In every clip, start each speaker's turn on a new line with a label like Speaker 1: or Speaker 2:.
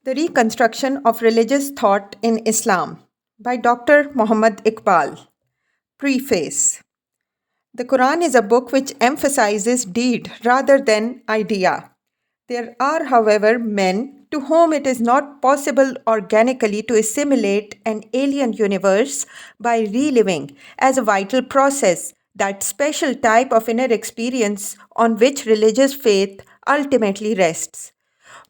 Speaker 1: The Reconstruction of Religious Thought in Islam by Dr. Muhammad Iqbal. Preface. The Quran is a book which emphasizes deed rather than idea. There are, however, men to whom it is not possible organically to assimilate an alien universe by reliving as a vital process that special type of inner experience on which religious faith ultimately rests.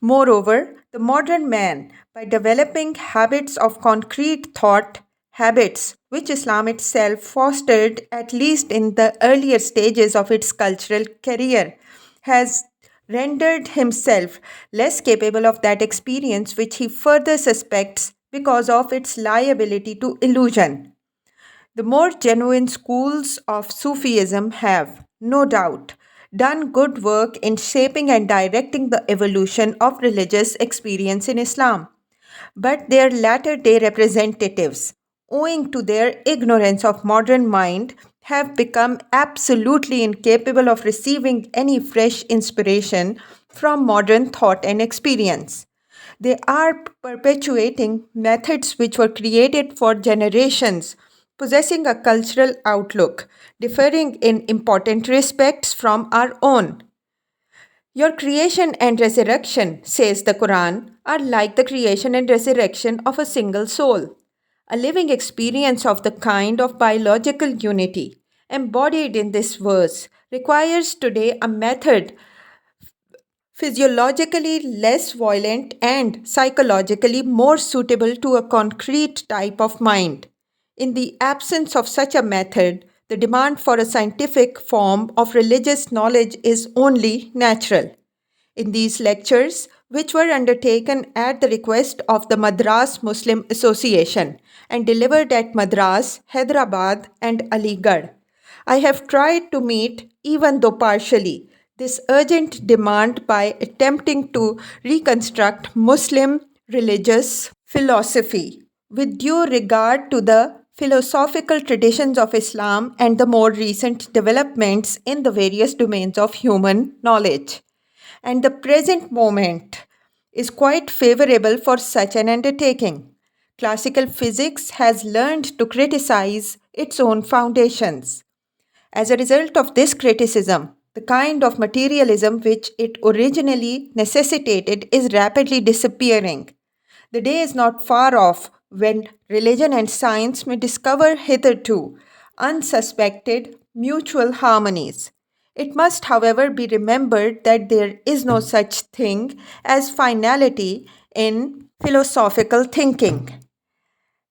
Speaker 1: Moreover, the modern man, by developing habits of concrete thought, habits which Islam itself fostered at least in the earlier stages of its cultural career, has rendered himself less capable of that experience which he further suspects because of its liability to illusion. The more genuine schools of Sufism have, no doubt, done good work in shaping and directing the evolution of religious experience in Islam. But their latter day representatives, owing to their ignorance of modern mind, have become absolutely incapable of receiving any fresh inspiration from modern thought and experience. They are perpetuating methods which were created for generations, possessing a cultural outlook differing in important respects from our own. Your creation and resurrection, says the Quran, are like the creation and resurrection of a single soul. A living experience of the kind of biological unity embodied in this verse requires today a method physiologically less violent and psychologically more suitable to a concrete type of mind. In the absence of such a method, the demand for a scientific form of religious knowledge is only natural. In these lectures, which were undertaken at the request of the Madras Muslim Association and delivered at Madras, Hyderabad, and Aligarh, I have tried to meet, even though partially, this urgent demand by attempting to reconstruct Muslim religious philosophy with due regard to the philosophical traditions of Islam and the more recent developments in the various domains of human knowledge. And the present moment is quite favorable for such an undertaking. Classical physics has learned to criticize its own foundations. As a result of this criticism, the kind of materialism which it originally necessitated is rapidly disappearing. The day is not far off when religion and science may discover hitherto unsuspected mutual harmonies. It must, however, be remembered that there is no such thing as finality in philosophical thinking.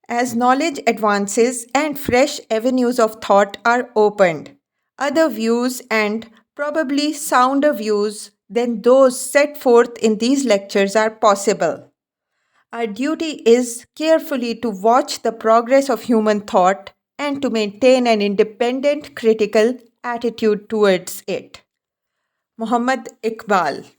Speaker 1: As knowledge advances and fresh avenues of thought are opened, other views and probably sounder views than those set forth in these lectures are possible. Our duty is carefully to watch the progress of human thought and to maintain an independent critical attitude towards it. Muhammad Iqbal.